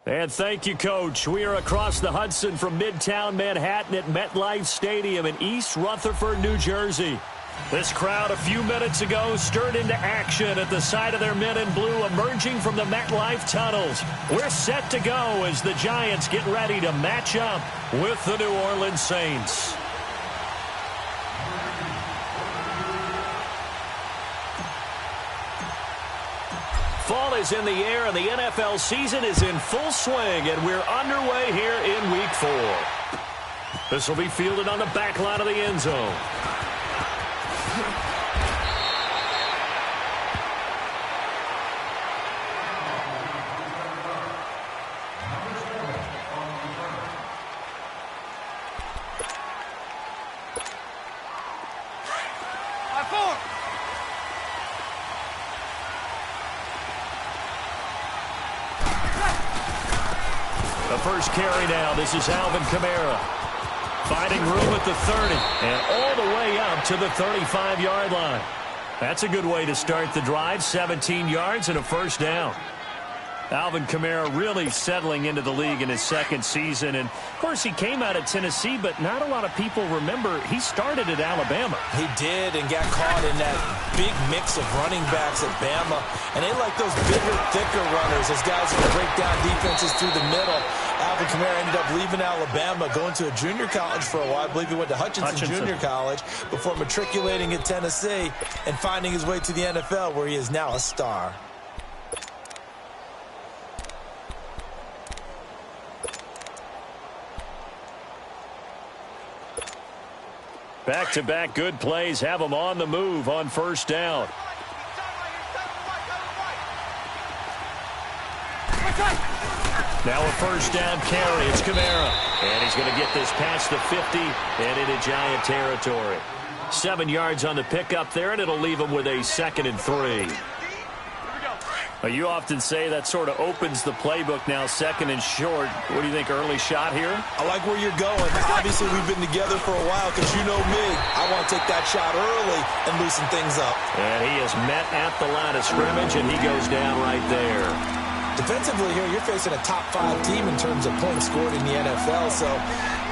And thank you, Coach. We are across the Hudson from Midtown Manhattan at MetLife Stadium in East Rutherford, New Jersey. This crowd a few minutes ago stirred into action at the side of their men in blue emerging from the MetLife tunnels. We're set to go as the Giants get ready to match up with the New Orleans Saints. Fall is in the air, and the NFL season is in full swing, and we're underway here in Week 4. This will be fielded on the back line of the end zone. The first carry now. This is Alvin Kamara. Finding room at the 30 and all the way up to the 35-yard line. That's a good way to start the drive. 17 yards and a first down. Alvin Kamara really settling into the league in his second season. And, of course, he came out of Tennessee, but not a lot of people remember he started at Alabama. He did and got caught in that big mix of running backs at Bama. And they like those bigger, thicker runners, those guys who can break down defenses through the middle. Alvin Kamara ended up leaving Alabama, going to a junior college for a while. I believe he went to Hutchinson Junior College before matriculating at Tennessee and finding his way to the NFL, where he is now a star. Back-to-back good plays have them on the move on first down. Now a first down carry. It's Kamara. And he's going to get this past the 50 and into Giant territory. 7 yards on the pickup there, and it'll leave him with a 2nd and 3. You often say that sort of opens the playbook now, 2nd and short. What do you think, early shot here? I like where you're going. Obviously, we've been together for a while because you know me. I want to take that shot early and loosen things up. And he is met at the line of scrimmage, and he goes down right there. Defensively here, you're facing a top-5 team in terms of points scored in the NFL. So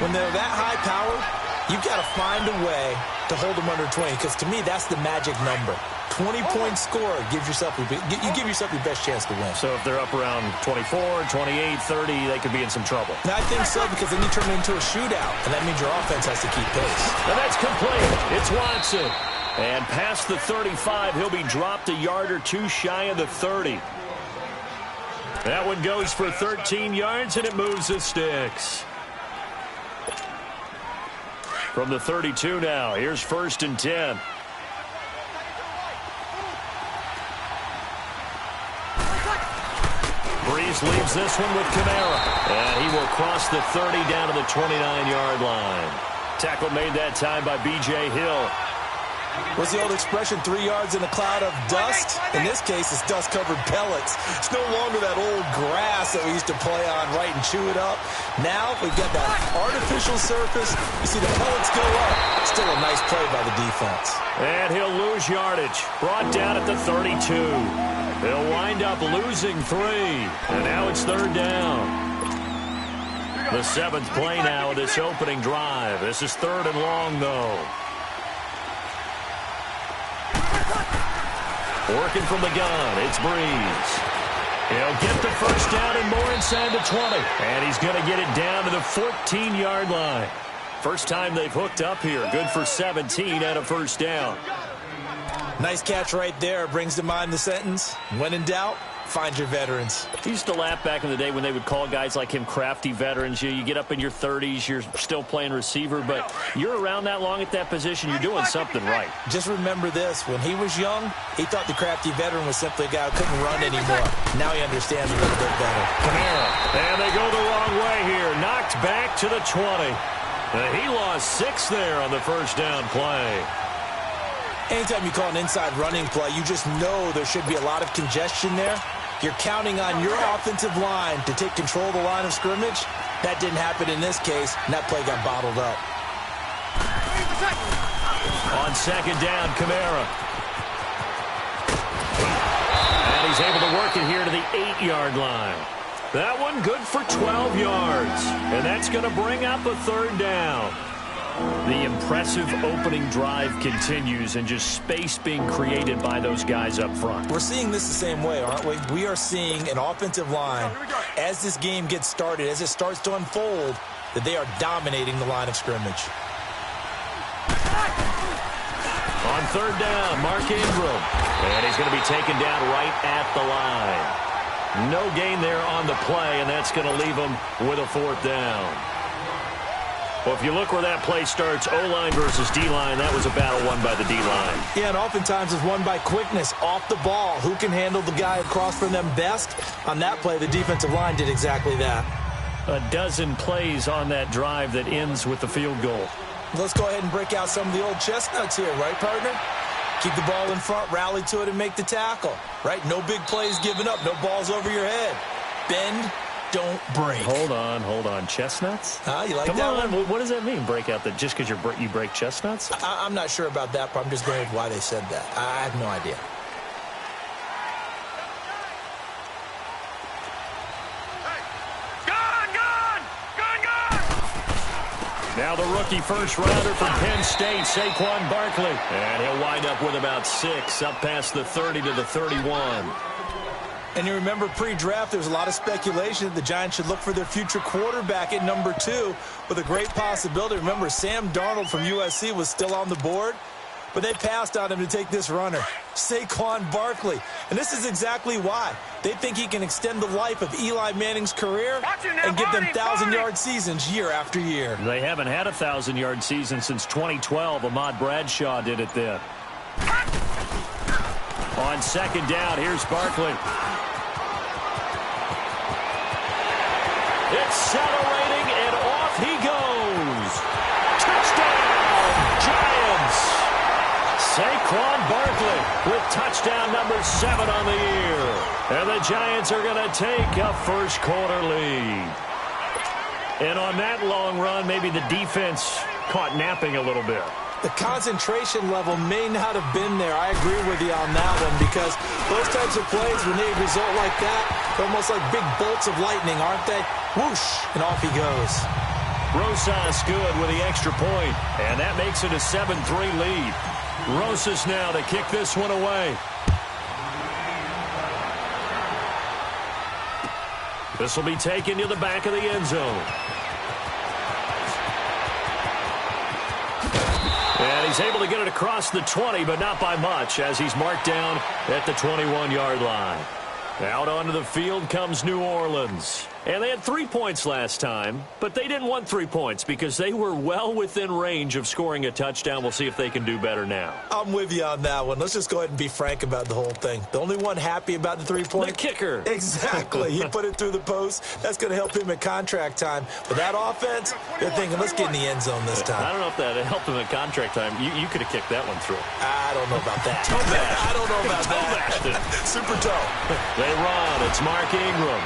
when they're that high-powered, you've got to find a way to hold them under 20, because to me, that's the magic number. 20-point score gives yourself you give yourself your best chance to win. So if they're up around 24, 28, 30, they could be in some trouble. And I think so, because then you turn it into a shootout, and that means your offense has to keep pace. And that's complete. It's Watson. And past the 35, he'll be dropped a yard or two shy of the 30. That one goes for 13 yards, and it moves the sticks. From the 32 now, here's 1st and 10. Breeze leaves this one with Kamara. And he will cross the 30 down to the 29-yard line. Tackle made that time by B.J. Hill. What's the old expression, 3 yards in a cloud of dust? In this case, it's dust-covered pellets. It's no longer that old grass that we used to play on, right, and chew it up. Now we've got that artificial surface. You see the pellets go up. Still a nice play by the defense. And he'll lose yardage. Brought down at the 32. They'll wind up losing 3. And now it's 3rd down. The 7th play now of this opening drive. This is 3rd and long, though. Working from the gun, it's Breeze. He'll get the first down and more inside the 20. And he's going to get it down to the 14-yard line. First time they've hooked up here. Good for 17 and a first down. Nice catch right there. Brings to mind the sentence, when in doubt, find your veterans. I used to laugh back in the day when they would call guys like him crafty veterans. You get up in your 30s, you're still playing receiver, but you're around that long at that position, you're doing something right. Just remember this. When he was young, he thought the crafty veteran was simply a guy who couldn't run anymore. Now he understands a little bit better. Kamara. And they go the wrong way here. Knocked back to the 20. And he lost 6 there on the first down play. Anytime you call an inside running play, you just know there should be a lot of congestion there. You're counting on your offensive line to take control of the line of scrimmage. That didn't happen in this case, and that play got bottled up. On 2nd down, Kamara. And he's able to work it here to the 8-yard line. That one good for 12 yards. And that's going to bring up a third down. The impressive opening drive continues, and just space being created by those guys up front. We're seeing this the same way, aren't we? We are seeing an offensive line, as this game gets started, as it starts to unfold, that they are dominating the line of scrimmage. On third down, Mark Ingram. And he's going to be taken down right at the line. No gain there on the play, and that's going to leave him with a fourth down. Well, if you look where that play starts, O-line versus D-line, that was a battle won by the D-line. Yeah, and oftentimes it's won by quickness, off the ball. Who can handle the guy across from them best? On that play, the defensive line did exactly that. A dozen plays on that drive that ends with the field goal. Let's go ahead and break out some of the old chestnuts here, right, partner? Keep the ball in front, rally to it, and make the tackle, right? No big plays given up, no balls over your head. Bend, don't break. Hold on. Chestnuts? You like Come that on. one? What does that mean, break out? Just because you break chestnuts? I'm not sure about that, but I'm just going with why they said that. I have no idea. Now the rookie first-rounder from Penn State, Saquon Barkley. And he'll wind up with about 6, up past the 30 to the 31. And you remember pre-draft, there was a lot of speculation that the Giants should look for their future quarterback at number 2 with a great possibility. Remember, Sam Darnold from USC was still on the board, but they passed on him to take this runner, Saquon Barkley. And this is exactly why. They think he can extend the life of Eli Manning's career and give them 1,000-yard seasons year after year. They haven't had a 1,000-yard season since 2012. Ahmad Bradshaw did it then. On second down, here's Barkley. Accelerating, and off he goes. Touchdown, Giants! Saquon Barkley with touchdown number 7 on the year. And the Giants are going to take a first-quarter lead. And on that long run, maybe the defense caught napping a little bit. The concentration level may not have been there. I agree with you on that one, because those types of plays, when they result like that, they're almost like big bolts of lightning, aren't they? Whoosh, and off he goes. Rosas good with the extra point, and that makes it a 7-3 lead. Rosas now to kick this one away. This will be taken to the back of the end zone. And he's able to get it across the 20, but not by much, as he's marked down at the 21-yard line. Out onto the field comes New Orleans. And they had 3 points last time, but they didn't want 3 points because they were well within range of scoring a touchdown. We'll see if they can do better now. I'm with you on that one. Let's just go ahead and be frank about the whole thing. The only one happy about the 3-point? The kicker. Exactly. He put it through the post. That's going to help him at contract time. But that offense, they're thinking, let's get in the end zone this time. I don't know if that helped him at contract time. You could have kicked that one through. I don't know about that. Toe bash. I don't know about that. Super toe. They run. It's Mark Ingram.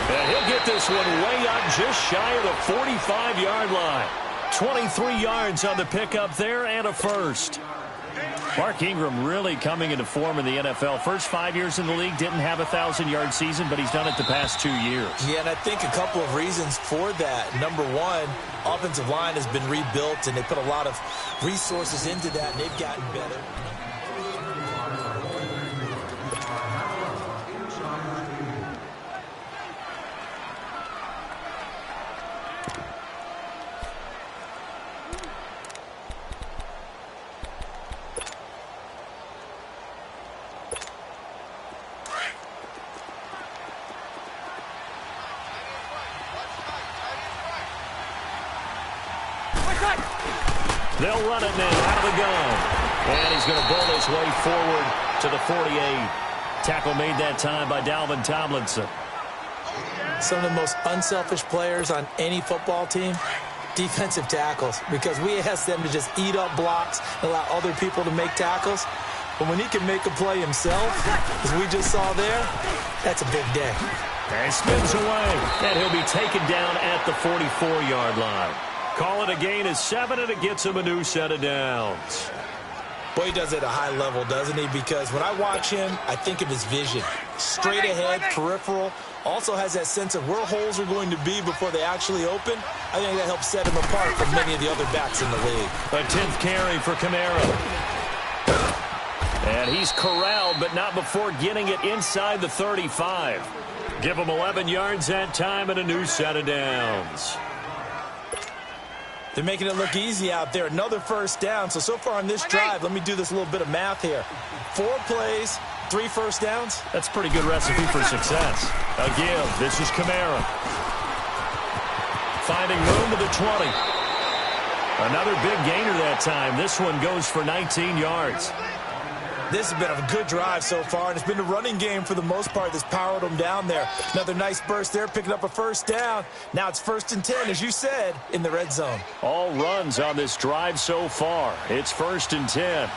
And he'll get this one way up just shy of the 45-yard line. 23 yards on the pickup there and a first. Mark Ingram really coming into form in the NFL. First 5 years in the league, didn't have a 1,000-yard season, but he's done it the past 2 years. Yeah, and I think a couple of reasons for that. Number one, offensive line has been rebuilt, and they put a lot of resources into that, and they've gotten better. They'll run it now out of the gun. And he's going to bowl his way forward to the 48. Tackle made that time by Dalvin Tomlinson. Some of the most unselfish players on any football team, defensive tackles, because we ask them to just eat up blocks and allow other people to make tackles. But when he can make a play himself, as we just saw there, that's a big day. And spins away. And he'll be taken down at the 44-yard line. Call it a gain of 7, and it gets him a new set of downs. Boy, he does it at a high level, doesn't he? Because when I watch him, I think of his vision. straight ahead, peripheral. Also has that sense of where holes are going to be before they actually open. I think that helps set him apart from many of the other backs in the league. A 10th carry for Kamara. And he's corralled, but not before getting it inside the 35. Give him 11 yards that time and a new set of downs. They're making it look easy out there. Another first down. So far on this drive, let me do this little bit of math here. 4 plays, 3 first downs. That's a pretty good recipe for success. A give. This is Kamara. Finding room to the 20. Another big gainer that time. This one goes for 19 yards. This has been a good drive so far, and it's been a running game for the most part that's powered them down there. Another nice burst there, picking up a first down. Now it's 1st and 10, as you said, in the red zone. All runs on this drive so far. It's 1st and 10.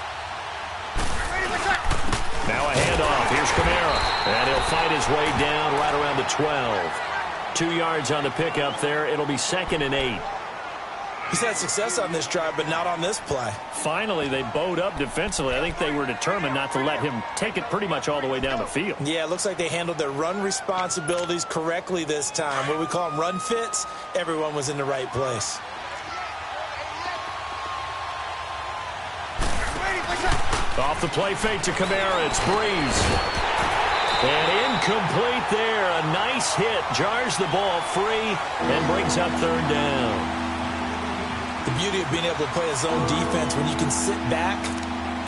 Now a handoff. Here's Kamara. And he'll fight his way down right around the 12. 2 yards on the pickup there. It'll be 2nd and 8. He's had success on this drive, but not on this play. Finally, they bowed up defensively. I think they were determined not to let him take it pretty much all the way down the field. Yeah, it looks like they handled their run responsibilities correctly this time. What we call them run fits, everyone was in the right place. Off the play fake to Kamara. It's Breeze. And incomplete there. A nice hit. Jars the ball free and brings up 3rd down. The beauty of being able to play a zone defense when you can sit back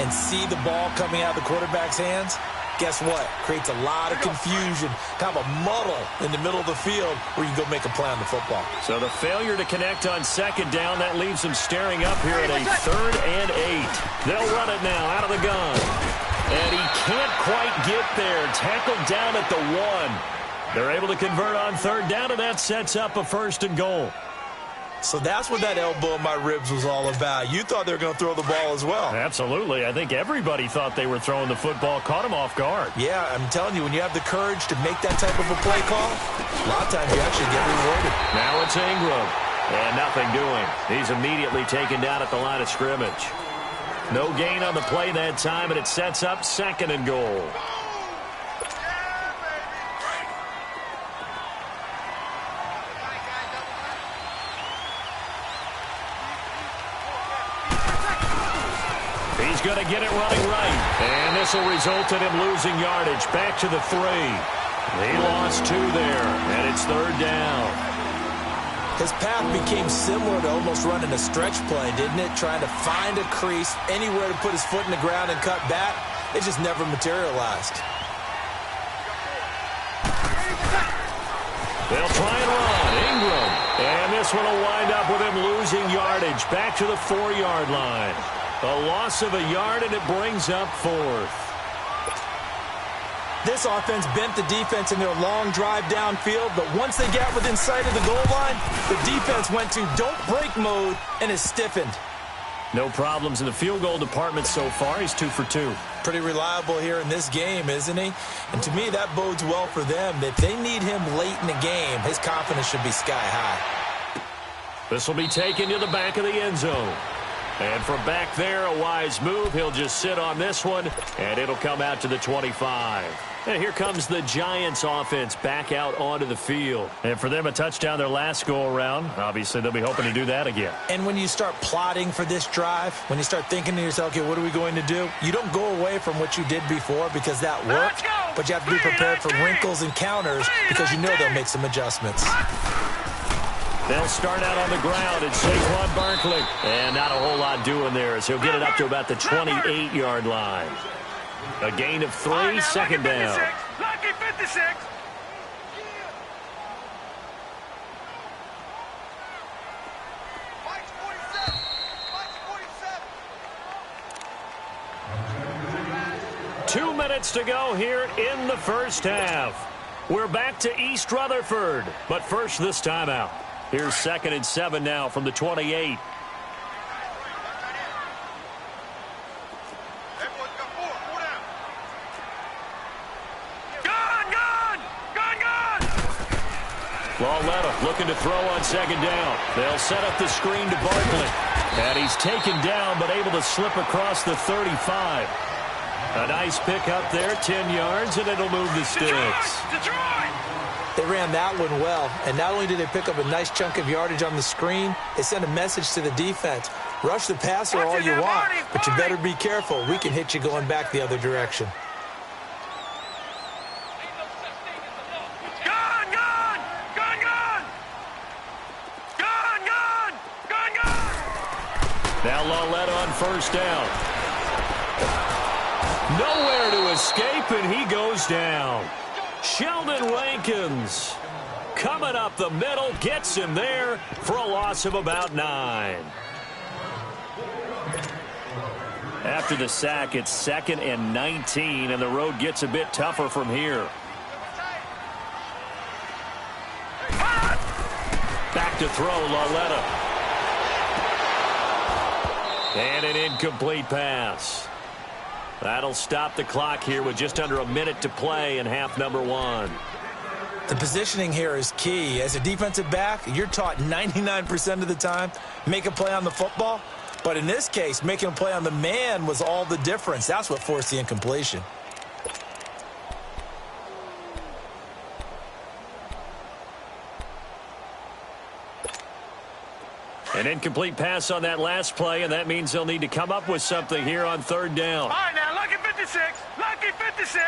and see the ball coming out of the quarterback's hands, guess what? Creates a lot of confusion, kind of a muddle in the middle of the field where you can go make a play on the football. So the failure to connect on 2nd down, that leaves them staring up here at a 3rd and 8. They'll run it now out of the gun. And he can't quite get there. Tackled down at the 1. They're able to convert on 3rd down, and that sets up a 1st and goal. So that's what that elbow in my ribs was all about. You thought they were going to throw the ball as well. Absolutely. I think everybody thought they were throwing the football. Caught him off guard. Yeah, I'm telling you, when you have the courage to make that type of a play call, a lot of times you actually get rewarded. Now it's Ingram. And nothing doing. He's immediately taken down at the line of scrimmage. No gain on the play that time, and it sets up 2nd and goal. He's going to get it running right. And this will result in him losing yardage. Back to the 3. He lost 2 there, and it's 3rd down. His path became similar to almost running a stretch play, didn't it? Trying to find a crease, anywhere to put his foot in the ground and cut back. It just never materialized. They'll try and run. Ingram. And this one will wind up with him losing yardage. Back to the 4-yard line. A loss of a yard, and it brings up 4th. This offense bent the defense in their long drive downfield, but once they got within sight of the goal line, the defense went to don't break mode and is stiffened. No problems in the field goal department so far. He's 2 for 2. Pretty reliable here in this game, isn't he? And to me, that bodes well for them. If they need him late in the game, his confidence should be sky high. This will be taken to the back of the end zone. And from back there, a wise move. He'll just sit on this one, and it'll come out to the 25. And here comes the Giants offense back out onto the field. And for them, a touchdown their last go-around. Obviously, they'll be hoping to do that again. And when you start plotting for this drive, when you start thinking to yourself, okay, what are we going to do? You don't go away from what you did before because that worked, but you have to be prepared for wrinkles and counters because you know they'll make some adjustments. They'll start out on the ground. It's Saquon Barkley. And not a whole lot doing there as he'll get it up to about the 28-yard line. A gain of 3, 2nd down. Lucky 56. Mike's 47. Mike's 47. 2 minutes to go here in the first half. We're back to East Rutherford, but first this timeout. Here's 2nd and 7 now from the 28. Lauletta looking to throw on 2nd down. They'll set up the screen to Barkley. And he's taken down but able to slip across the 35. A nice pick up there, 10 yards, and it'll move the sticks. Detroit! They ran that one well, and not only did they pick up a nice chunk of yardage on the screen, they sent a message to the defense. Rush the passer all you want, but you better be careful. We can hit you going back the other direction. Gone, gone! Gone, gone! Gone, gone! Gone, gone! Now Lawletta on first down. Nowhere to escape, and he goes down. Sheldon Rankins coming up the middle, gets him there for a loss of about 9. After the sack, it's 2nd and 19, and the road gets a bit tougher from here. Back to throw, Lawletta. And an incomplete pass. That'll stop the clock here with just under a minute to play in half number 1. The positioning here is key. As a defensive back, you're taught 99% of the time, make a play on the football. But in this case, making a play on the man was all the difference. That's what forced the incompletion. An incomplete pass on that last play, and that means they'll need to come up with something here on 3rd down. All right, now, lucky 56. Lucky 56.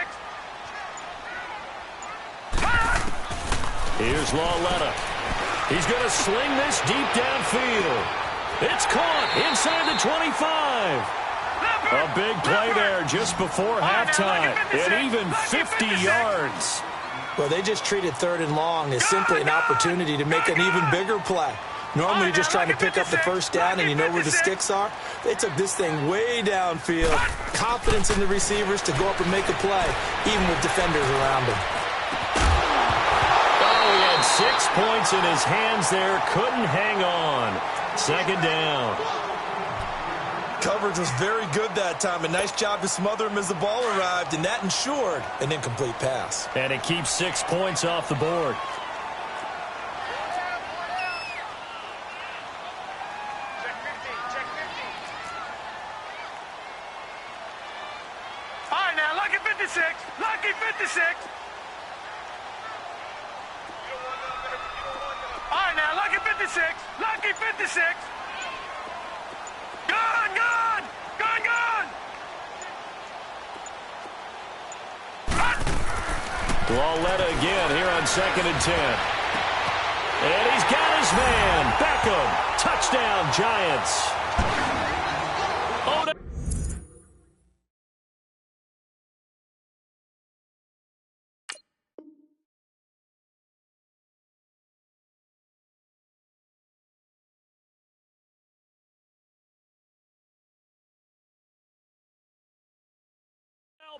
Here's Lawletta. He's going to sling this deep downfield. It's caught inside the 25. A big play there just before halftime, and even 50 yards. Well, they just treated 3rd and long as simply an opportunity to make an even bigger play. Normally, you're just trying to pick up the first down and you know where the sticks are. They took this thing way downfield. Confidence in the receivers to go up and make a play, even with defenders around him. Oh, he had 6 points in his hands there. Couldn't hang on. 2nd down. Coverage was very good that time. A nice job to smother him as the ball arrived, and that ensured an incomplete pass. And it keeps 6 points off the board. Lucky 56. All right, now, lucky 56. Lucky 56. Gone, gone. Gone, gone. Lawletta again here on 2nd and 10. And he's got his man. Beckham. Touchdown, Giants. Oh, no.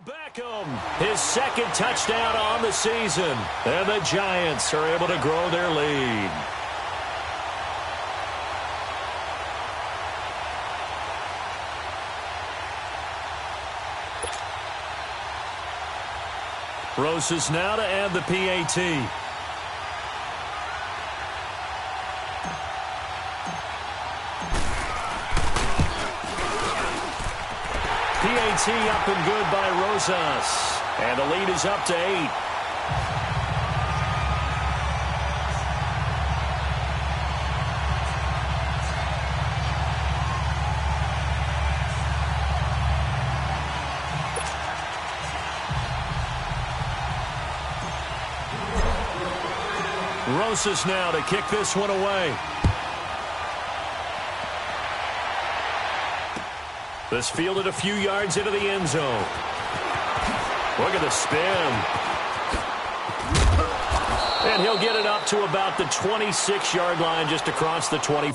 Beckham, his 2nd touchdown on the season. And the Giants are able to grow their lead. Rosas now to add the PAT. PAT up and good by Rosas. And the lead is up to 8. Rosas now to kick this one away. This fielded a few yards into the end zone. Look at the spin. And he'll get it up to about the 26-yard line, just across the 20.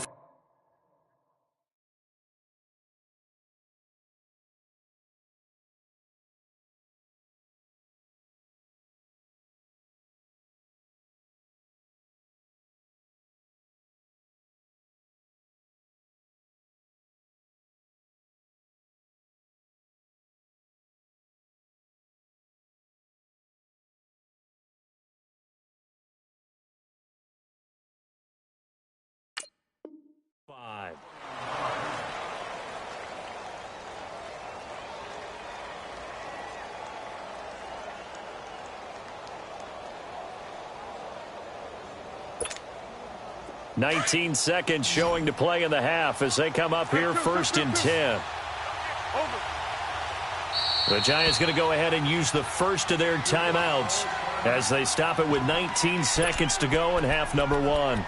Five. 19 seconds showing to play in the half as they come up here 1st and 10. The Giants going to go ahead and use the first of their timeouts as they stop it with 19 seconds to go in half number 1.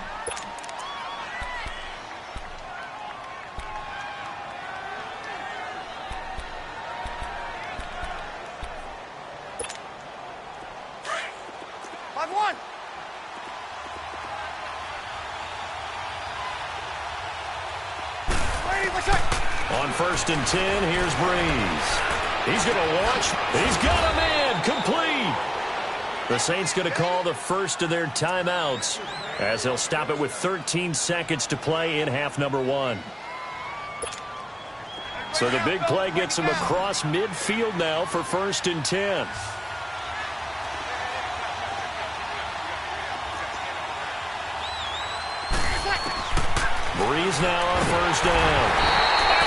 On 1st and 10, here's Breeze. He's going to launch. He's got him in. Complete. The Saints going to call the first of their timeouts as they'll stop it with 13 seconds to play in half number 1. So the big play gets him across midfield now for 1st and 10. Breeze now on 1st down.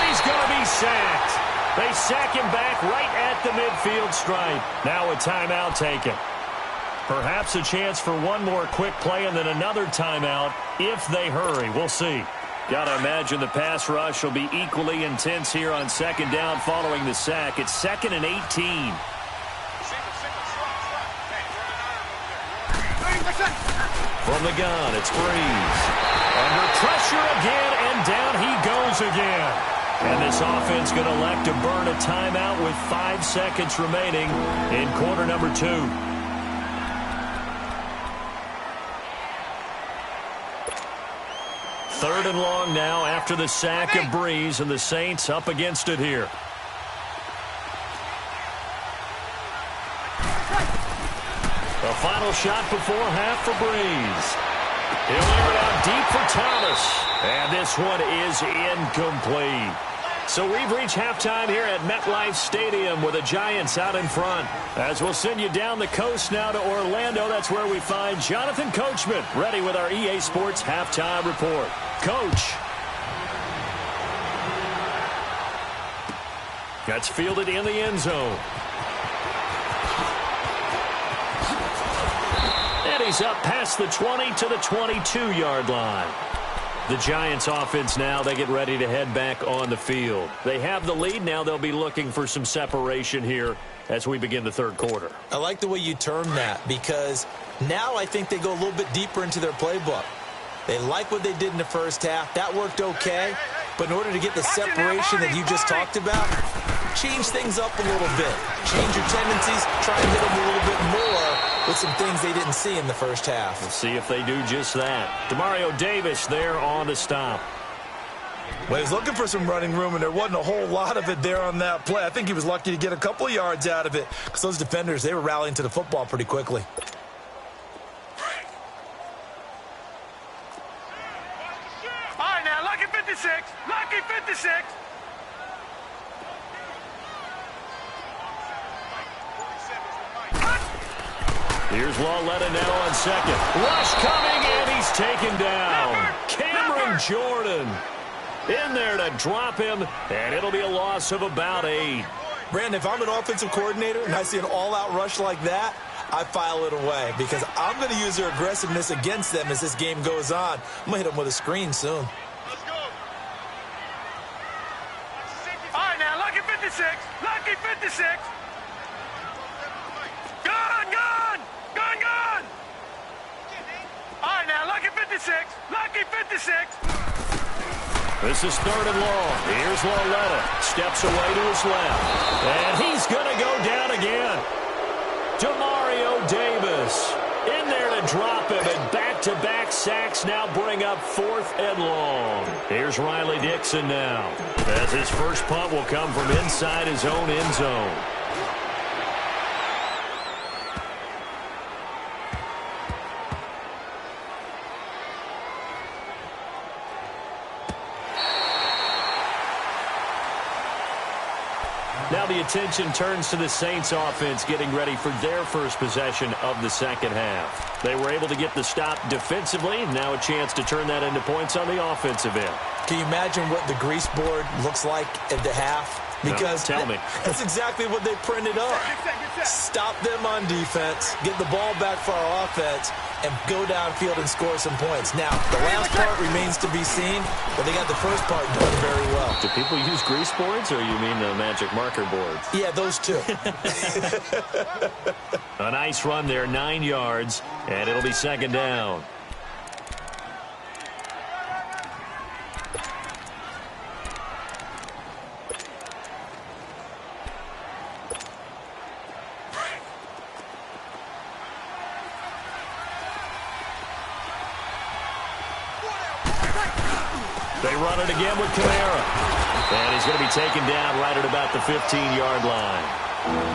He's going to be sacked. They sack him back right at the midfield stripe. Now a timeout taken. Perhaps a chance for one more quick play and then another timeout if they hurry. We'll see. Got to imagine the pass rush will be equally intense here on 2nd down following the sack. It's 2nd and 18. From the gun, it's Breeze. Under pressure again, and down he goes again. And this offense going to elect to burn a timeout with 5 seconds remaining in quarter number 2. Third and long now after the sack of Breeze, and the Saints up against it here. The final shot before half for Breeze. He'll air it out deep for Thomas. And this one is incomplete. So we've reached halftime here at MetLife Stadium with the Giants out in front. As we'll send you down the coast now to Orlando, that's where we find Jonathan Coachman ready with our EA Sports halftime report. Coach. That's fielded in the end zone. And he's up past the 20 to the 22-yard line. The Giants offense now, they get ready to head back on the field. They have the lead. Now they'll be looking for some separation here as we begin the third quarter. I like the way you term that because now I think they go a little bit deeper into their playbook. They like what they did in the first half. That worked okay. But in order to get the separation that you just talked about, change things up a little bit. Change your tendencies. Try and hit them a little bit more with some things they didn't see in the first half. We'll see if they do just that. Demario Davis there on the stop. Well, he was looking for some running room, and there wasn't a whole lot of it there on that play. I think he was lucky to get a couple of yards out of it because those defenders, they were rallying to the football pretty quickly. All right, now, lucky 56. Lucky 56. Here's Lawletta now on 2nd. Rush coming, and he's taken down. Cameron Jordan in there to drop him, and it'll be a loss of about 8. Brandon, if I'm an offensive coordinator and I see an all-out rush like that, I file it away because I'm going to use their aggressiveness against them as this game goes on. I'm going to hit them with a screen soon. Let's go. All right, now, lucky 56. Lucky 56. All right, now, lucky 56. Lucky 56. This is 3rd and long. Here's Lawletta. Steps away to his left. And he's going to go down again. Demario Davis in there to drop him. And back-to-back sacks now bring up 4th and long. Here's Riley Dixon now, as his first punt will come from inside his own end zone. Now the attention turns to the Saints offense getting ready for their first possession of the second half. They were able to get the stop defensively. Now a chance to turn that into points on the offensive end. Can you imagine what the grease board looks like at the half? Because no, tell me. That's exactly what they printed up. Stop them on defense, get the ball back for our offense, and go downfield and score some points. Now, the last part remains to be seen, but they got the first part done very well. Do people use grease boards, or you mean the magic marker boards? Yeah, those two. A nice run there, 9 yards, and it'll be second down. They run it again with Kamara. And he's going to be taken down right at about the 15-yard line.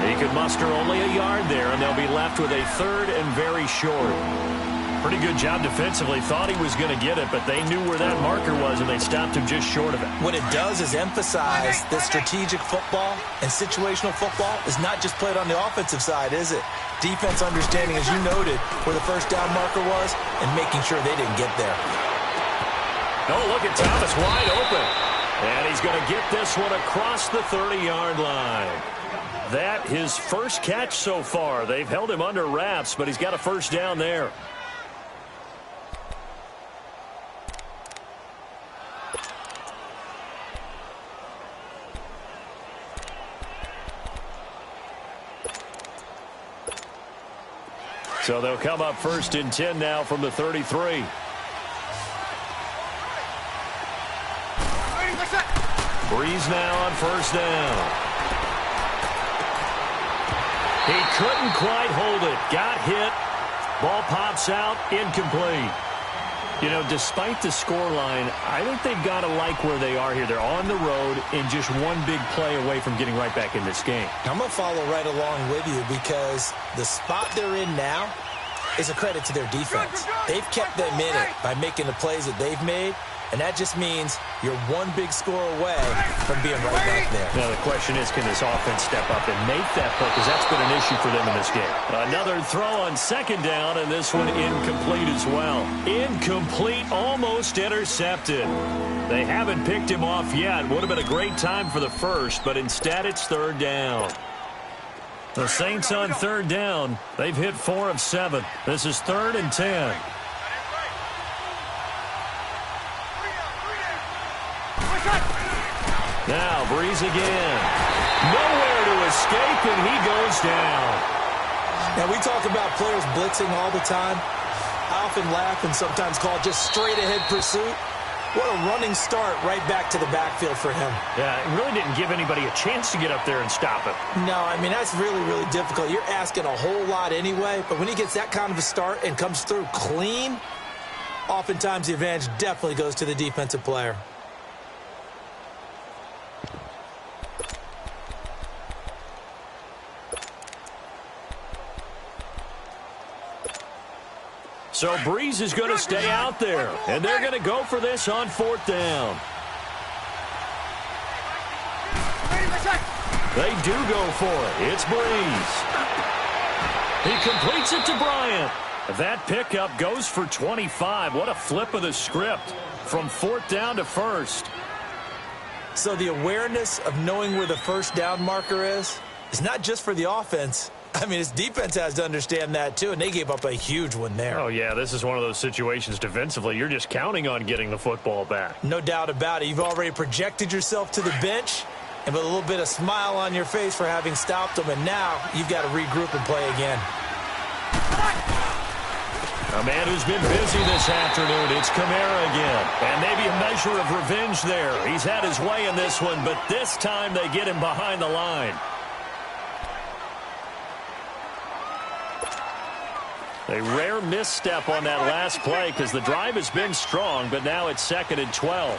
He could muster only a yard there, and they'll be left with a third and very short. Pretty good job defensively. Thought he was going to get it, but they knew where that marker was, and they stopped him just short of it. What it does is emphasize that strategic football and situational football is not just played on the offensive side, is it? Defense understanding, as you noted, where the first down marker was and making sure they didn't get there. Oh, look at Thomas wide open. And he's going to get this one across the 30-yard line. That his first catch so far. They've held him under wraps, but he's got a first down there. So they'll come up 1st and 10 now from the 33. Breeze now on first down. He couldn't quite hold it. Got hit. Ball pops out. Incomplete. You know, despite the scoreline, I think they've got to like where they are here. They're on the road and just one big play away from getting right back in this game. I'm going to follow right along with you because the spot they're in now is a credit to their defense. They've kept them in it by making the plays that they've made. And that just means you're one big score away from being right back there. Now, the question is, can this offense step up and make that play? Because that's been an issue for them in this game. Another throw on second down, and this one incomplete as well. Incomplete, almost intercepted. They haven't picked him off yet. Would have been a great time for the first, but instead it's third down. The Saints on third down. They've hit 4 of 7. This is 3rd and 10. Now, Breeze again. Nowhere to escape, and he goes down. Now, we talk about players blitzing all the time. I often laugh and sometimes call it just straight-ahead pursuit. What a running start right back to the backfield for him. Yeah, it really didn't give anybody a chance to get up there and stop it. No, I mean, that's really, really difficult. You're asking a whole lot anyway, but when he gets that kind of a start and comes through clean, oftentimes the advantage definitely goes to the defensive player. So Breeze is going to stay out there, and they're going to go for this on 4th down. They do go for it. It's Breeze. He completes it to Bryant. That pickup goes for 25. What a flip of the script from 4th down to 1st. So the awareness of knowing where the first down marker is not just for the offense. I mean, his defense has to understand that, too, and they gave up a huge one there. Oh, yeah, this is one of those situations defensively. You're just counting on getting the football back. No doubt about it. You've already projected yourself to the bench and with a little bit of smile on your face for having stopped them, and now you've got to regroup and play again. A man who's been busy this afternoon, it's Kamara again. And maybe a measure of revenge there. He's had his way in this one, but this time they get him behind the line. A rare misstep on that last play because the drive has been strong, but now it's 2nd and 12.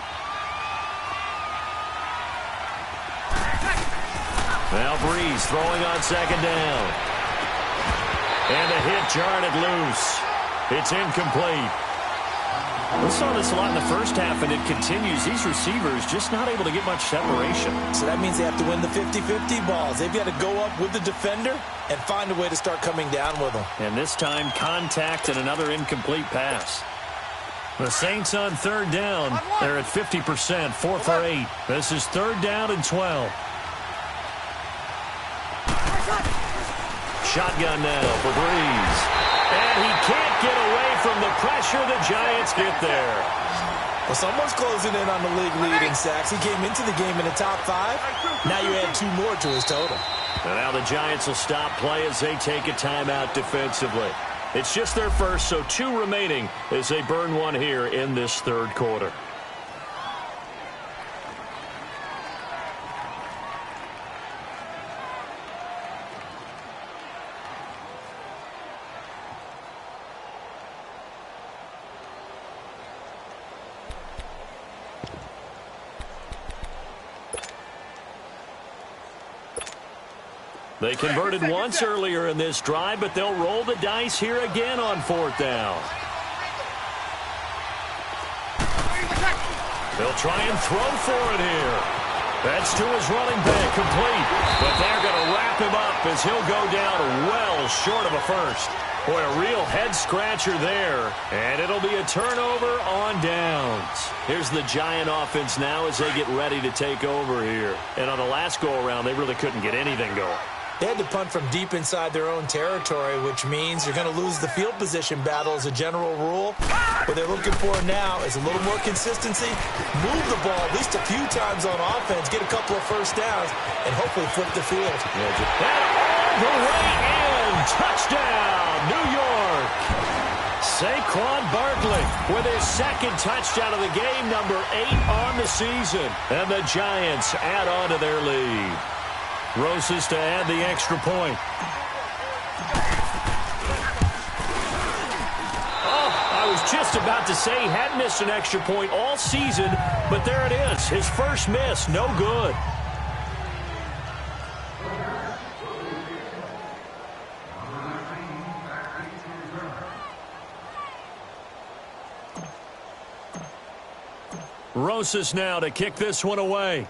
Now Breeze throwing on 2nd down. And the hit jarred it loose. It's incomplete. We saw this a lot in the first half, and it continues. These receivers just not able to get much separation. So that means they have to win the 50-50 balls. They've got to go up with the defender and find a way to start coming down with them. And this time, contact and another incomplete pass. The Saints on 3rd down. They're at 50%, 4 for 8. This is 3rd down and 12. Shotgun now for Breeze. And he can't get away from the pressure. The Giants get there. Well, someone's closing in on the league lead in sacks. He came into the game in the top 5. Now you add 2 more to his total. And now the Giants will stop play as they take a timeout defensively. It's just their first, so 2 remaining as they burn one here in this third quarter. They converted once earlier in this drive, but they'll roll the dice here again on 4th down. They'll try and throw for it here. That's to his running back, complete. But they're going to wrap him up as he'll go down well short of a first. Boy, a real head-scratcher there. And it'll be a turnover on downs. Here's the Giant offense now as they get ready to take over here. And on the last go-around, they really couldn't get anything going. They had to punt from deep inside their own territory, which means you're going to lose the field position battle as a general rule. What they're looking for now is a little more consistency, move the ball at least a few times on offense, get a couple of first downs, and hopefully flip the field. And all the way in. Touchdown, New York. Saquon Barkley with his 2nd touchdown of the game, number 8 on the season. And the Giants add on to their lead. Roses to add the extra point. Oh, I was just about to say he hadn't missed an extra point all season, but there it is. His first miss, no good. Roses now to kick this one away.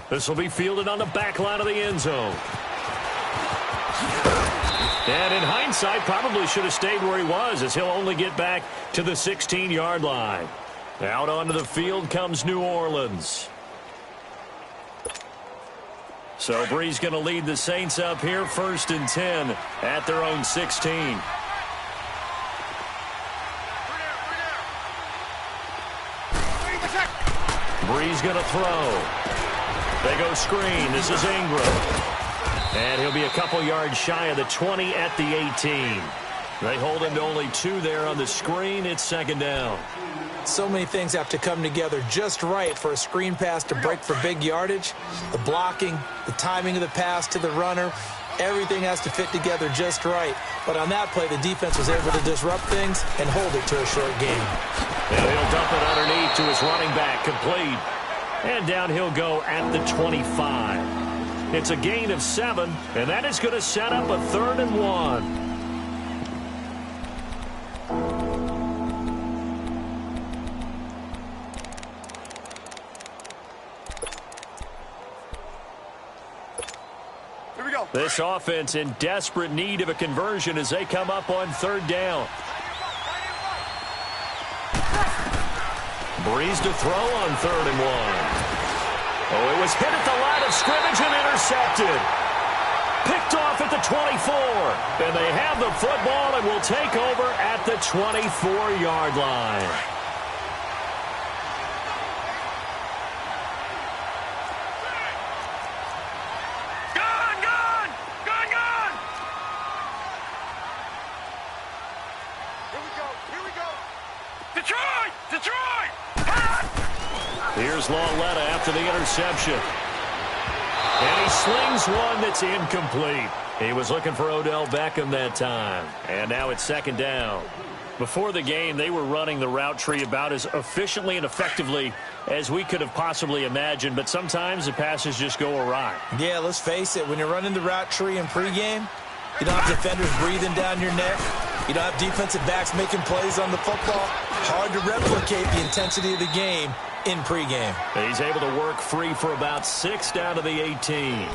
This will be fielded on the back line of the end zone. And in hindsight, probably should have stayed where he was, as he'll only get back to the 16-yard line. Out onto the field comes New Orleans. So Bree's going to lead the Saints up here, 1st and 10 at their own 16. Bree's going to throw. They go screen. This is Ingram. And he'll be a couple yards shy of the 20 at the 18. They hold him to only 2 there on the screen. It's 2nd down. So many things have to come together just right for a screen pass to break for big yardage. The blocking, the timing of the pass to the runner, everything has to fit together just right. But on that play, the defense was able to disrupt things and hold it to a short game. And he'll dump it underneath to his running back, complete. And down he'll go at the 25. It's a gain of 7, and that is going to set up a 3rd and 1. Here we go. This offense in desperate need of a conversion as they come up on 3rd down. Breeze to throw on 3rd and 1. Oh, it was hit at the line of scrimmage and intercepted. Picked off at the 24. And they have the football and will take over at the 24-yard line. Gone, gone! Gone, gone! Here we go, here we go. Detroit! Detroit! Here's Lauletta after the interception. And he slings one that's incomplete. He was looking for Odell Beckham that time. And now it's 2nd down. Before the game, they were running the route tree about as efficiently and effectively as we could have possibly imagined. But sometimes the passes just go awry. Yeah, let's face it. When you're running the route tree in pregame, you don't have defenders breathing down your neck. You don't have defensive backs making plays on the football. Hard to replicate the intensity of the game in pregame. He's able to work free for about 6 down to the 18.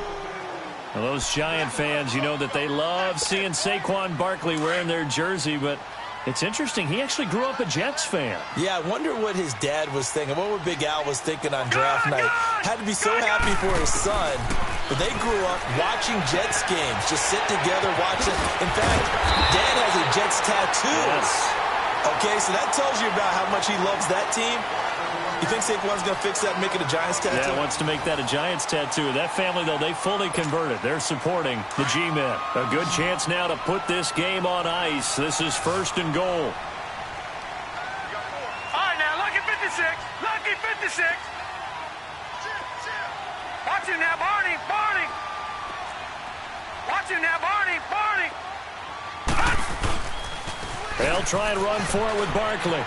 Well, those Giant fans, you know that they love seeing Saquon Barkley wearing their jersey, but it's interesting. He actually grew up a Jets fan. Yeah, I wonder what his dad was thinking. What Big Al was thinking on draft night. Had to be so happy for his son. but they grew up watching Jets games, just sit together watching. In fact, Dan has a Jets tattoo. Yes. Okay, so that tells you about how much he loves that team. You think Saquon's going to fix that and make it a Giants tattoo? Yeah, wants to make that a Giants tattoo. That family, though, they fully converted. They're supporting the G-Men. A good chance now to put this game on ice. This is 1st and goal. All right, now, lucky 56. Lucky 56. Watch him now, Barney. Barney. Watch him now, Barney. Barney. They'll try and run for it with Barkley.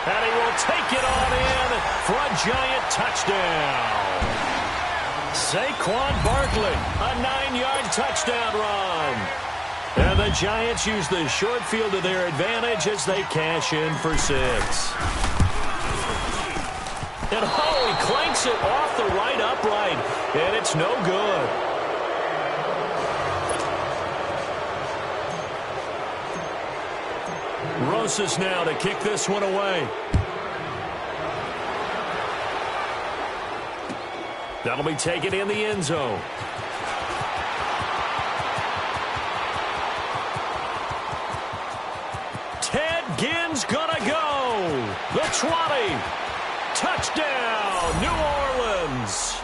And he will take it on in for a Giant touchdown. Saquon Barkley, a 9-yard touchdown run. And the Giants use the short field to their advantage as they cash in for 6. And he clanks it off the right upright, and it's no good. Rosas now to kick this one away. That'll be taken in the end zone. Ted Ginn's gonna go. The 20. Touchdown, New Orleans.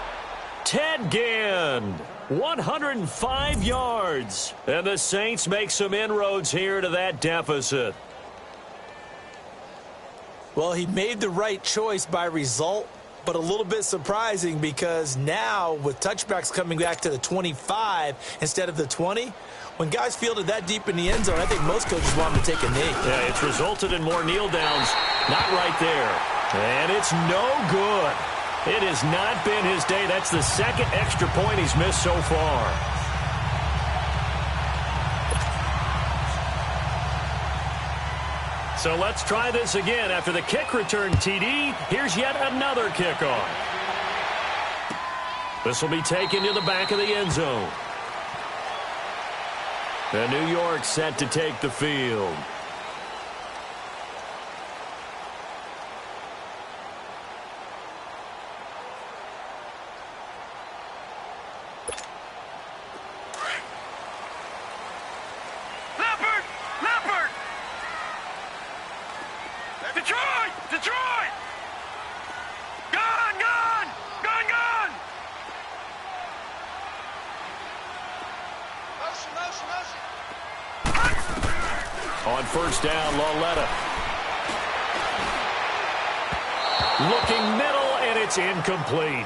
Ted Ginn, 105 yards. And the Saints make some inroads here to that deficit. Well, he made the right choice by result, but a little bit surprising because now with touchbacks coming back to the 25 instead of the 20, when guys fielded that deep in the end zone, I think most coaches want them to take a knee. Yeah, it's resulted in more kneel downs. Not right there. And it's no good. It has not been his day. That's the 2nd extra point he's missed so far. So let's try this again. After the kick return TD, here's yet another kickoff. This will be taken to the back of the end zone. And New York set to take the field. On 1st down, Lauletta. Looking middle, and it's incomplete.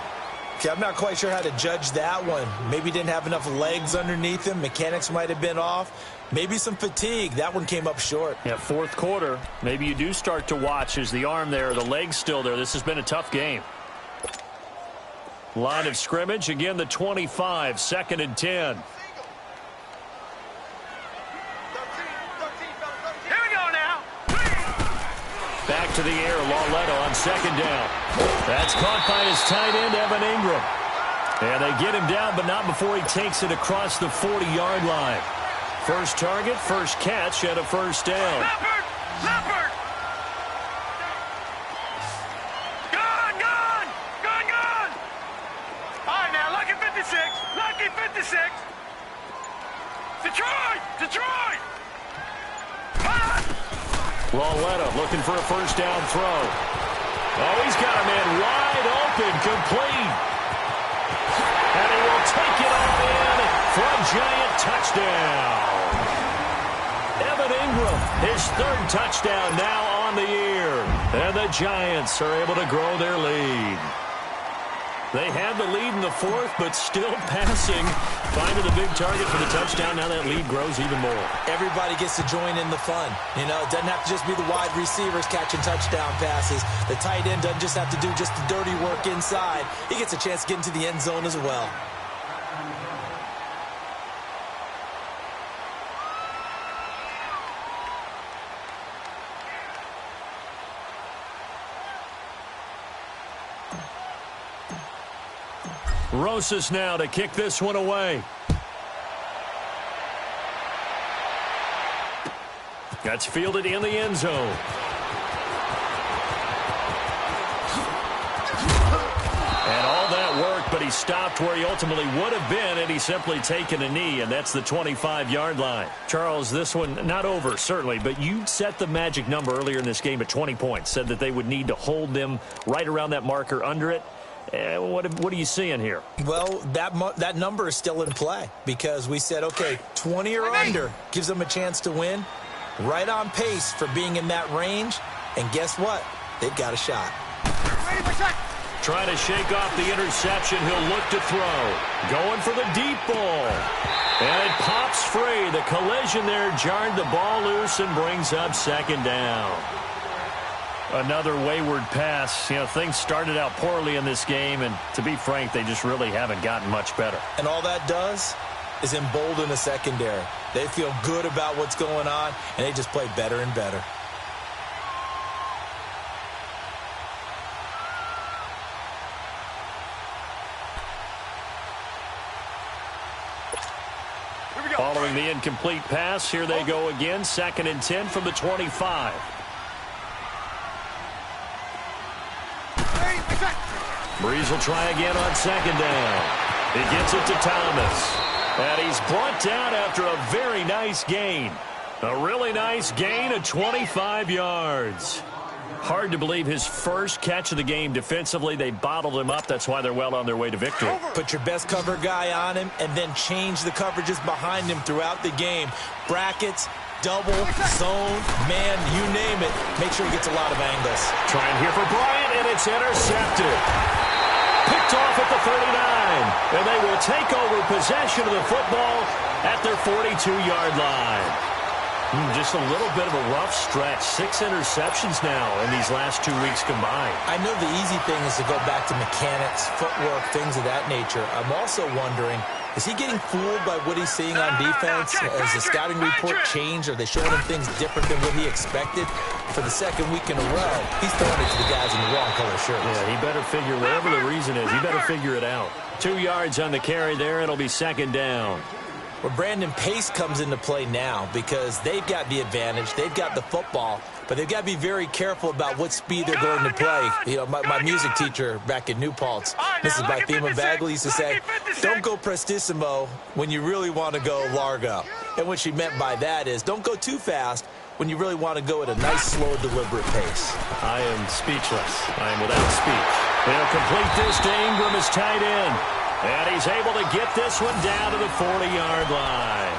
Okay, I'm not quite sure how to judge that one. Maybe didn't have enough legs underneath him. Mechanics might have been off. Maybe some fatigue. That one came up short. Yeah, 4th quarter. Maybe you do start to watch as the arm there, the leg's still there. This has been a tough game. Line of scrimmage, again the 25, 2nd and 10. Back to the air, Lauletta on 2nd down. That's caught by his tight end, Evan Ingram. And they get him down, but not before he takes it across the 40-yard line. First target, first catch, and a 1st down. Leopard! Gone! All right, now, lucky 56. Lucky 56. Detroit! Lauletta looking for a 1st down throw. Oh, he's got a man wide open, complete. And he will take it all in for a Giant touchdown. Evan Ingram, his 3rd touchdown now on the year. And the Giants are able to grow their lead. They had the lead in the 4th, but still passing. Finding the big target for the touchdown. Now that lead grows even more. Everybody gets to join in the fun. You know, it doesn't have to just be the wide receivers catching touchdown passes. The tight end doesn't just have to do just the dirty work inside. He gets a chance to get into the end zone as well. Rosas now to kick this one away. That's fielded in the end zone. And all that work, but he he stopped where he ultimately would have been had he simply taken a knee, and that's the 25-yard line. Charles, this one not over, certainly, but you set the magic number earlier in this game at 20 points, said that they would need to hold them right around that marker under it. What are you seeing here? Well, that number is still in play because we said, okay, 20 or under gives them a chance to win. Right on pace for being in that range, and guess what? They've got a shot. Trying to shake off the interception. He'll look to throw. Going for the deep ball. And it pops free. The collision there jarred the ball loose and brings up second down. Another wayward pass. You know, things started out poorly in this game, and to be frank, they just really haven't gotten much better. And all that does is embolden the secondary. They feel good about what's going on, and they just play better and better. Following the incomplete pass, here they go again. 2nd and 10 from the 25. Breeze will try again on 2nd down. He gets it to Thomas. And he's brought down after a very nice gain. A really nice gain of 25 yards. Hard to believe his first catch of the game defensively. They bottled him up. That's why they're well on their way to victory. Put your best cover guy on him and then change the coverages behind him throughout the game. Brackets, double, zone, man, you name it. Make sure he gets a lot of angles. Trying here for Bryant, and it's intercepted. Picked off at the 39. And they will take over possession of the football at their 42-yard line. Just a little bit of a rough stretch. 6 interceptions now in these last 2 weeks combined. I know the easy thing is to go back to mechanics, footwork, things of that nature. I'm also wondering, is he getting fooled by what he's seeing on defense? Has the scouting report changed? Are they showing him things different than what he expected? For the 2nd week in a row, he's throwing it to the guys in the wrong color shirts. Yeah, he better figure, whatever the reason is, he better figure it out. 2 yards on the carry there. It'll be 2nd down. Well, Brandon, pace comes into play now because they've got the advantage. They've got the football, but they've got to be very careful about what speed they're going to play. You know, my music teacher back in New Paltz, Mrs. Bythema Bagley, used to say, don't go prestissimo when you really want to go largo. And what she meant by that is don't go too fast when you really want to go at a nice, slow, deliberate pace. I am speechless. I am without speech. They'll complete this to Ingram as tight end. And he's able to get this one down to the 40-yard line.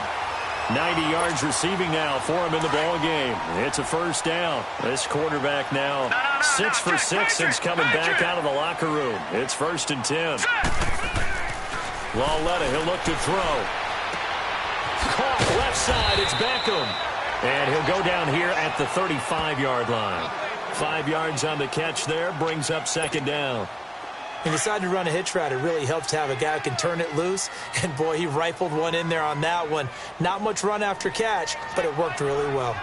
90 yards receiving now for him in the ball game. It's a first down. This quarterback now 6 for 6 since coming back out of the locker room. It's 1st and 10. Lawletta, he'll look to throw. Caught left side. It's Beckham. And he'll go down here at the 35-yard line. 5 yards on the catch there. Brings up 2nd down. He decided to run a hitch route. It really helps to have a guy who can turn it loose. And, boy, he rifled one in there on that one. Not much run after catch, but it worked really well.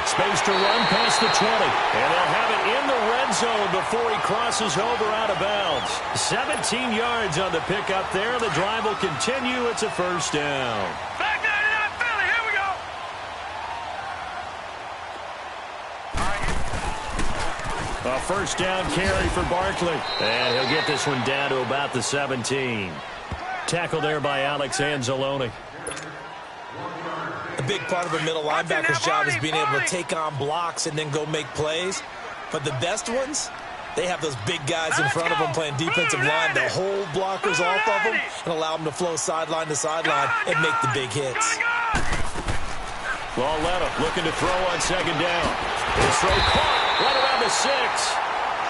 Space to run past the 20. And they'll have it in the red zone before he crosses over out of bounds. 17 yards on the pickup there. The drive will continue. It's a first down. Back down to that Philly. Here we go. A first down carry for Barkley. And he'll get this one down to about the 17. Tackle there by Alex Anzalone. A big part of a middle linebacker's job is being able to take on blocks and then go make plays. But the best ones, they have those big guys in front of them playing defensive line. They'll hold blockers off of them and allow them to flow sideline to sideline and make the big hits. Lawletta looking to throw on 2nd down. His throw caught right around the 6.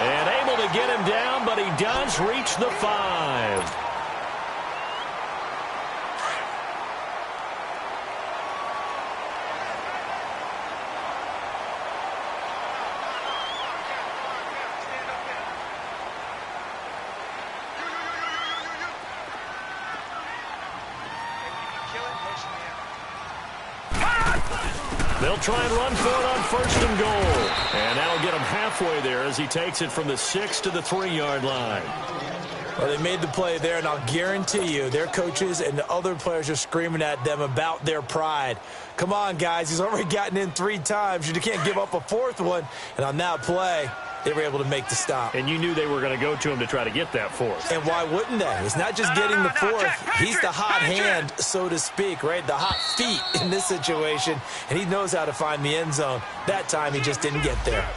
And able to get him down, but he does reach the 5. They'll try and run for it on 1st and goal. And that'll get him halfway there as he takes it from the 6 to the 3-yard line. Well, they made the play there, and I'll guarantee you their coaches and the other players are screaming at them about their pride. Come on, guys. He's already gotten in 3 times. You can't give up a 4th one. And on that play, they were able to make the stop. And you knew they were going to go to him to try to get that 4th. And why wouldn't they? It's not just getting the 4th. He's the hot hand, so to speak, right? The hot feet in this situation. And he knows how to find the end zone. That time, he just didn't get there.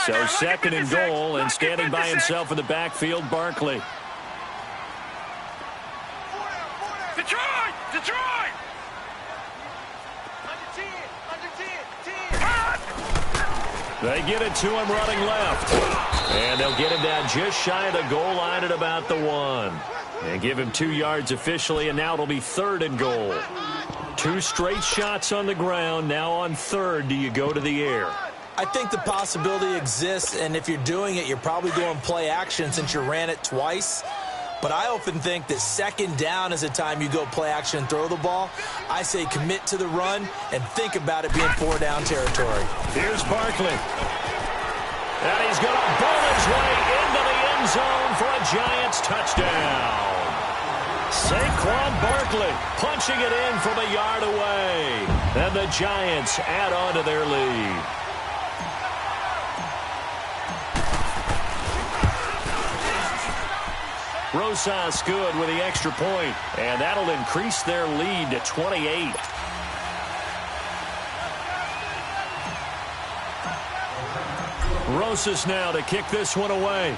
So 2nd and goal, and standing by himself in the backfield, Barkley. Detroit! Detroit! They get it to him running left. And they'll get him down just shy of the goal line at about the 1. And give him 2 yards officially, and now it'll be 3rd and goal. 2 straight shots on the ground. Now on 3rd, do you go to the air? I think the possibility exists, and if you're doing it, you're probably going play action since you ran it twice. But I often think that 2nd down is the time you go play action and throw the ball. I say commit to the run and think about it being 4-down territory. Here's Barkley. And he's going to bowl his way into the end zone for a Giants touchdown. Saquon Barkley punching it in from a yard away. And the Giants add on to their lead. Rosas good with the extra point, and that'll increase their lead to 28. Rosas now to kick this one away.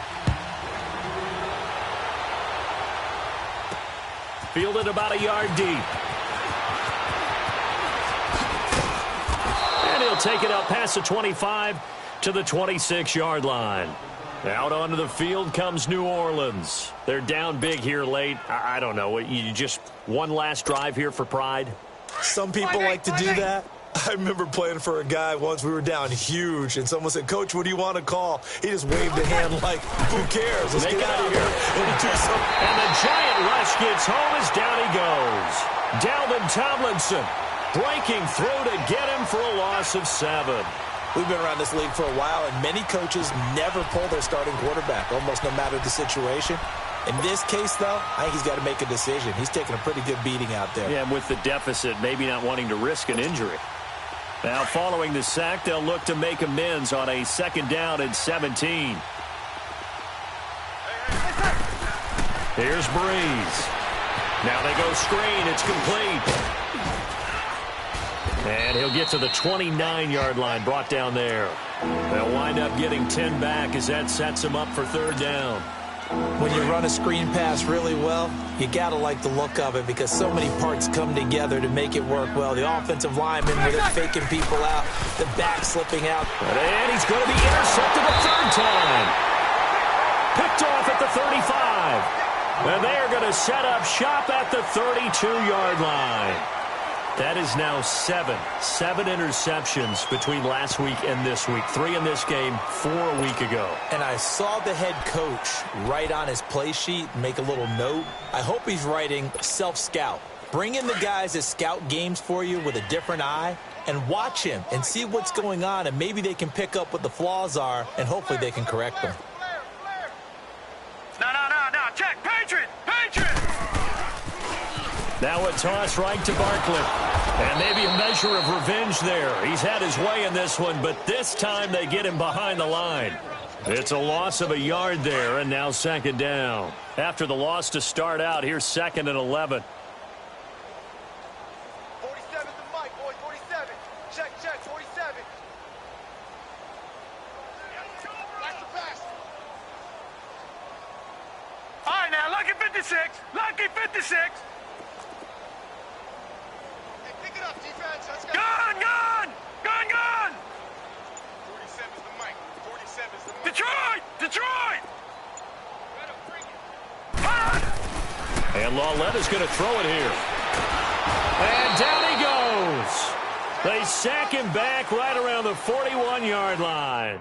Fielded about a yard deep. And he'll take it up past the 25 to the 26-yard line. Out onto the field comes New Orleans. They're down big here late. I don't know. You just one last drive here for pride? Some people like to do that. I remember playing for a guy once. We were down huge, and someone said, "Coach, what do you want to call?" He just waved a hand like, "Who cares? Let's get out of here." And the Giant rush gets home as down he goes. Dalvin Tomlinson breaking through to get him for a loss of 7. We've been around this league for a while, and many coaches never pull their starting quarterback, almost no matter the situation. In this case, though, I think he's got to make a decision. He's taking a pretty good beating out there. Yeah, and with the deficit, maybe not wanting to risk an injury. Now, following the sack, they'll look to make amends on a 2nd down and 17. Here's Breeze. Now they go screen. It's complete. And he'll get to the 29-yard line, brought down there. They'll wind up getting 10 back as that sets him up for 3rd down. When you run a screen pass really well, you got to like the look of it because so many parts come together to make it work well. The offensive lineman with it faking people out, the back slipping out. And he's going to be intercepted a 3rd time. Picked off at the 35. And they're going to set up shop at the 32-yard line. That is now 7 interceptions between last week and this week. 3 in this game, 4 a week ago. And I saw the head coach write on his play sheet, make a little note. I hope he's writing self-scout. Bring in the guys that scout games for you with a different eye and watch him and see what's going on, and maybe they can pick up what the flaws are, and hopefully they can correct them. No, check, Patriot! Now a toss right to Barkley. And maybe a measure of revenge there. He's had his way in this one, but this time they get him behind the line. It's a loss of a yard there, and now 2nd down. After the loss to start out, here's 2nd and 11. 47's the mic, boys, 47. Check, 47. That's the pass. All right, now, lucky 56. Lucky 56. Defense, let's go. Gun! 47's the mic. 47's the mic. Detroit! And Lauletta's going to throw it here. And down he goes. They sack him back right around the 41-yard line.